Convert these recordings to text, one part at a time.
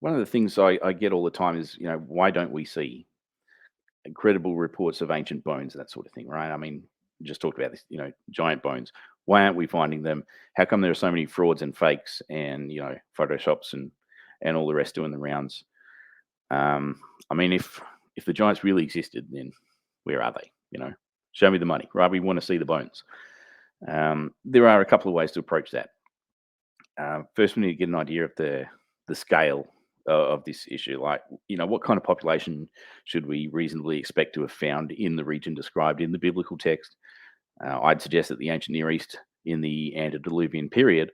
one of the things I get all the time is, why don't we see incredible reports of ancient bones, that sort of thing, right? I mean, just talked about this, giant bones. Why aren't we finding them? How come there are so many frauds and fakes and photoshops and all the rest doing the rounds? I mean, if the giants really existed, then where are they? Show me the money, right? We want to see the bones. There are a couple of ways to approach that. First, we need to get an idea of the scale of this issue. Like, what kind of population should we reasonably expect to have found in the region described in the biblical text? I'd suggest that the ancient Near East in the antediluvian period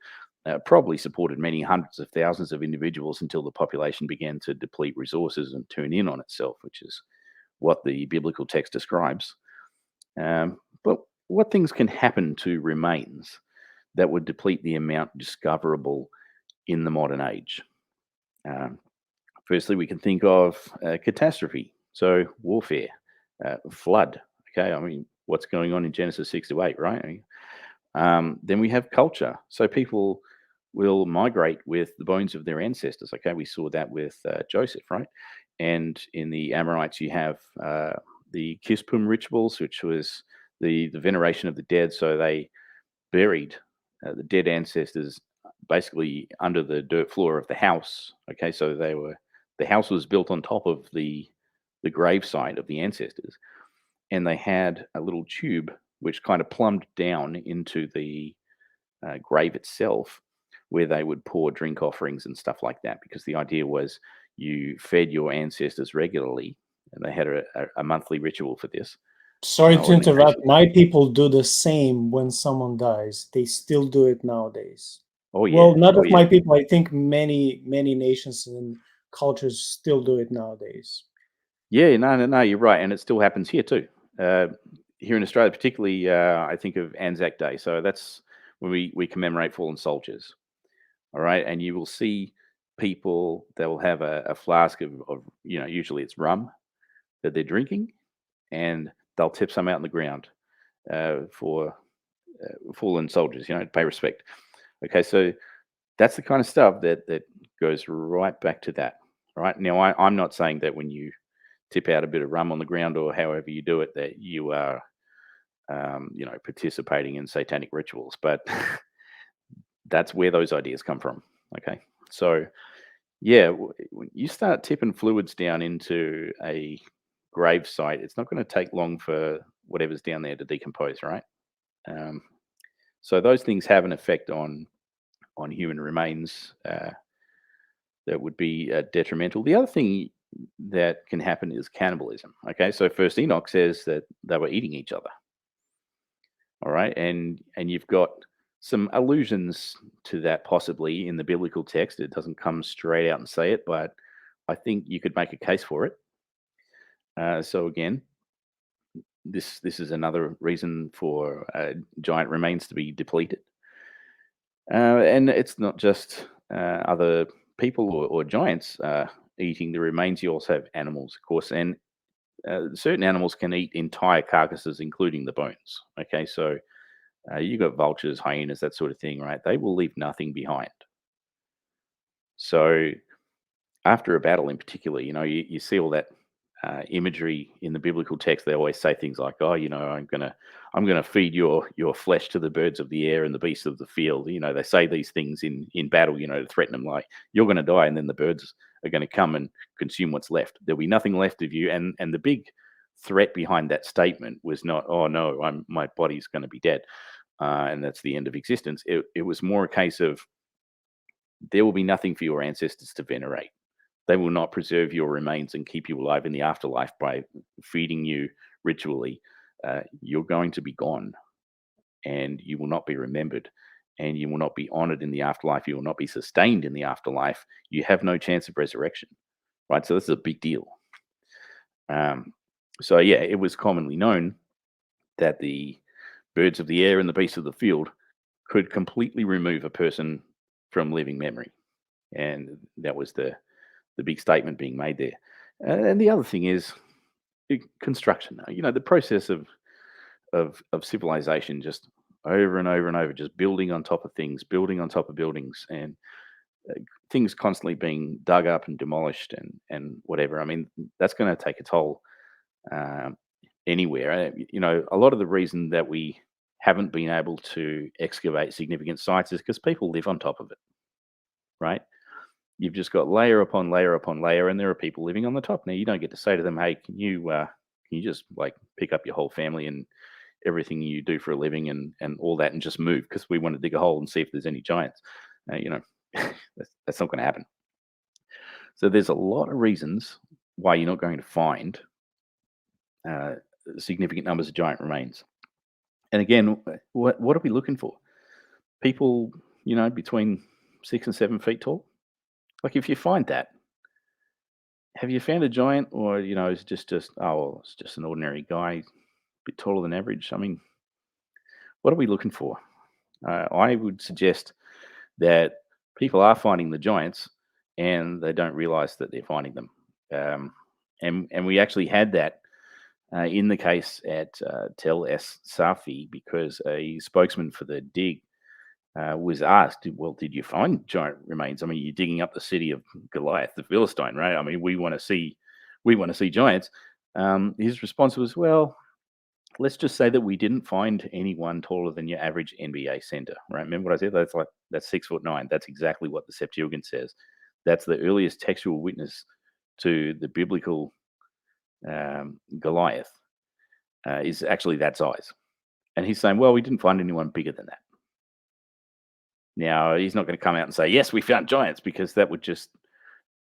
probably supported many hundreds of thousands of individuals until the population began to deplete resources and turn in on itself, which is what the biblical text describes. But what things can happen to remains that would deplete the amount discoverable in the modern age? Um, Firstly, we can think of catastrophe, so warfare, flood. Okay, I mean, what's going on in Genesis 6 to 8, right? Then we have culture, so people will migrate with the bones of their ancestors. Okay, we saw that with Joseph, right? And in the Amorites, you have the Kispum rituals, which was the veneration of the dead. So they buried the dead ancestors basically under the dirt floor of the house. Okay, so the house was built on top of the grave site of the ancestors, and they had a little tube which kind of plumbed down into the grave itself, where they would pour drink offerings and stuff like that. Because the idea was you fed your ancestors regularly, and they had a monthly ritual for this, Sorry to or an interrupt. occasion. My people do the same when someone dies. They still do it nowadays. Oh yeah, Well, not oh of yeah, my people. I think many nations and cultures still do it nowadays. yeah. No, no, no. You're right, and it still happens here too. Uh, Here in Australia, particularly, I think of Anzac Day. So that's when we commemorate fallen soldiers. All right, and you will see people that will have a flask of usually it's rum that they're drinking, and they'll tip some out on the ground for fallen soldiers, to pay respect. Okay, so that's the kind of stuff that goes right back to that. Right now, I'm not saying that when you tip out a bit of rum on the ground or however you do it, that you are participating in satanic rituals, but that's where those ideas come from. Okay, so yeah, when you start tipping fluids down into a grave site, it's not going to take long for whatever's down there to decompose, right? Um, so those things have an effect on human remains that would be detrimental. The other thing that can happen is cannibalism. Okay, so First Enoch says that they were eating each other. All right, and you've got some allusions to that possibly in the biblical text. It doesn't come straight out and say it, but I think you could make a case for it. So again, this is another reason for giant remains to be depleted, and it's not just other people or giants eating the remains. You also have animals, of course, and certain animals can eat entire carcasses, including the bones. Okay, so you got vultures, hyenas, that sort of thing, right? They will leave nothing behind. So after a battle in particular, you see all that imagery in the biblical text. They always say things like, "Oh, I'm gonna feed your flesh to the birds of the air and the beasts of the field." They say these things in battle, to threaten them, like you're going to die, and then the birds are going to come and consume what's left. There'll be nothing left of you. And the big threat behind that statement was not, "Oh no, my body's going to be dead, and that's the end of existence." It was more a case of there will be nothing for your ancestors to venerate. They will not preserve your remains and keep you alive in the afterlife by feeding you ritually. You're going to be gone, and you will not be remembered, and you will not be honored in the afterlife. You will not be sustained in the afterlife. You have no chance of resurrection, right? So this is a big deal. Um, so yeah, it was commonly known that the birds of the air and the beasts of the field could completely remove a person from living memory, and that was the big statement being made there. And the other thing is construction. The process of civilization, just over and over and over, just building on top of things, building on top of buildings, and things constantly being dug up and demolished and whatever. I mean, that's going to take a toll um, anywhere. A lot of the reason that we haven't been able to excavate significant sites is because people live on top of it, right? You've just got layer upon layer upon layer, and there are people living on the top. Now, you don't get to say to them, "Hey, can you just like pick up your whole family and everything you do for a living and all that and just move because we want to dig a hole and see if there's any giants." Uh, you know, that's not going to happen. So there's a lot of reasons why you're not going to find uh, significant numbers of giant remains. And again, what are we looking for? People, between 6 and 7 feet tall. Like if you find that, have you found a giant, or is it just oh well, it's just an ordinary guy, a bit taller than average? I mean, what are we looking for? I would suggest that people are finding the giants, and they don't realize that they're finding them. And we actually had that in the case at Tel Es Safi, because a spokesman for the dig was asked, "Well, did you find giant remains? I mean, you're digging up the city of Goliath, the Philistine, right? I mean, we want to see giants." His response was, "Well, let's just say that we didn't find anyone taller than your average NBA center, right? Remember what I said? That's 6'9". That's exactly what the Septuagint says. That's the earliest textual witness to the biblical Goliath is actually that size." And he's saying, "Well, we didn't find anyone bigger than that." Now, he's not going to come out and say, "Yes, we found giants," because that would just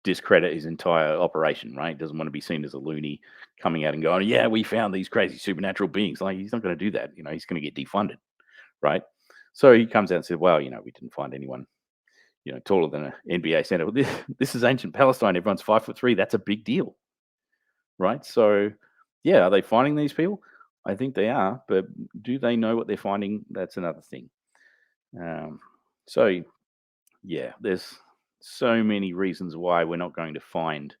discredit his entire operation, right? He doesn't want to be seen as a loony coming out and going, "Yeah, we found these crazy supernatural beings." Like, he's not going to do that. He's going to get defunded, right? So he comes out and says, "Well, we didn't find anyone, taller than an NBA center." Well, this is ancient Palestine. Everyone's 5'3". That's a big deal, right? So, yeah, are they finding these people? I think they are, but do they know what they're finding? That's another thing. Um, so, yeah, there's so many reasons why we're not going to find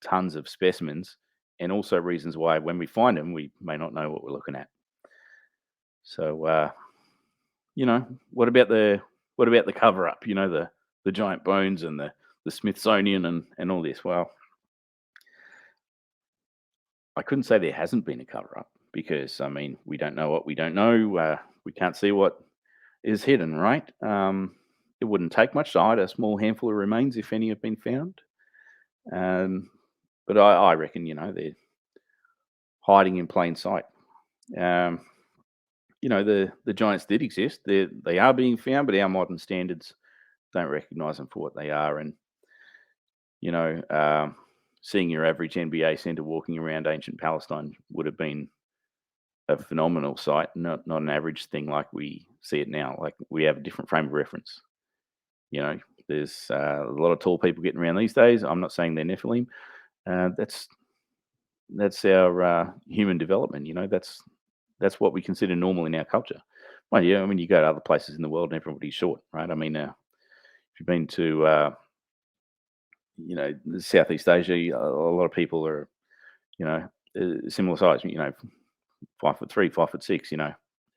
tons of specimens, and also reasons why when we find them, we may not know what we're looking at. So, what about the cover up? The giant bones and the Smithsonian and all this. Well, I couldn't say there hasn't been a cover up, because I mean, we don't know what we don't know. We can't see what is hidden, right? It wouldn't take much to hide a small handful of remains, if any have been found. Um, but I reckon, they're hiding in plain sight. Um, the giants did exist. They are being found, but our modern standards don't recognise them for what they are. And you know, um, seeing your average NBA centre walking around ancient Palestine would have been a phenomenal sight, not an average thing like we see it now. Like, we have a different frame of reference. You know, there's a lot of tall people getting around these days. I'm not saying they're Nephilim. That's our human development. That's what we consider normal in our culture. Well, yeah, I mean, you go to other places in the world and everybody's short, right? I mean, if you've been to Southeast Asia, a lot of people are you know similar size. 5'3", 5'6".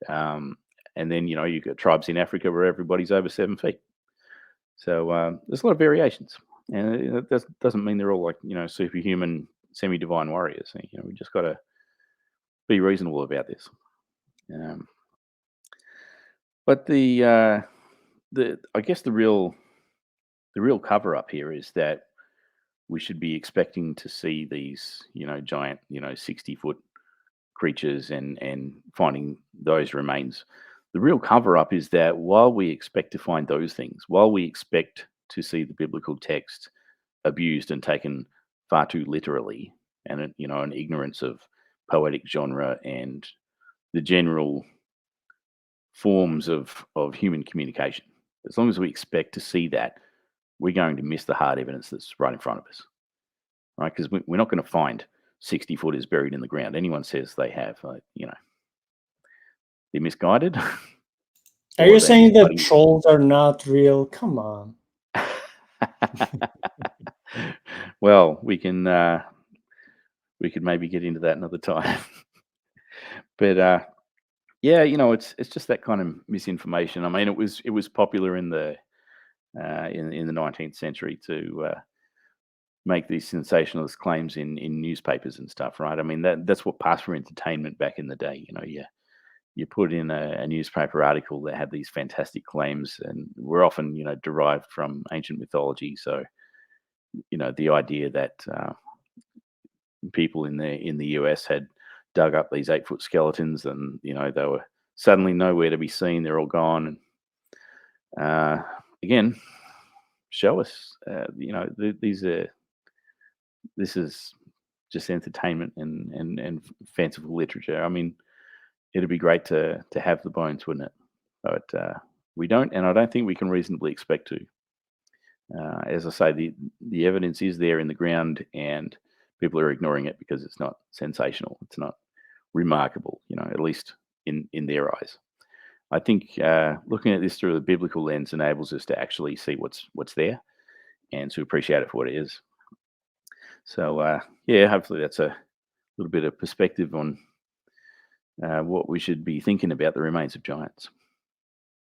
Um, and then you've got tribes in Africa where everybody's over 7 feet. So there's a lot of variations, and that doesn't mean they're all like superhuman, semi-divine warriors. We just got to be reasonable about this. Um, but the I guess the real cover up here is that we should be expecting to see these giant 60-foot creatures and finding those remains. The real cover up is that while we expect to find those things, while we expect to see the biblical text abused and taken far too literally, and an ignorance of poetic genre and the general forms of human communication, as long as we expect to see that, we're going to miss the hard evidence that's right in front of us, right? Because we're not going to find 60 footers buried in the ground. Anyone says they have, they're misguided. Are Or you they're saying that misguiding. trolls are not real? Come on. Well, we could maybe get into that another time. But yeah, it's just that kind of misinformation. I mean, it was popular in the in the 19th century to make these sensationalist claims in newspapers and stuff, right? I mean, that's what passed for entertainment back in the day. You put in a newspaper article that had these fantastic claims, and were often derived from ancient mythology. So the idea that people in the US had dug up these 8-foot skeletons, and they were suddenly nowhere to be seen. They're all gone. And again, show us. These are this is just entertainment and fanciful literature. I mean, it'd be great to have the bones, wouldn't it? But we don't, and I don't think we can reasonably expect to. As I say, the evidence is there in the ground, and people are ignoring it because it's not sensational. It's not remarkable, at least in their eyes. I think looking at this through the biblical lens enables us to actually see what's there and to appreciate it for what it is. So yeah, hopefully that's a little bit of perspective on what we should be thinking about the remains of giants.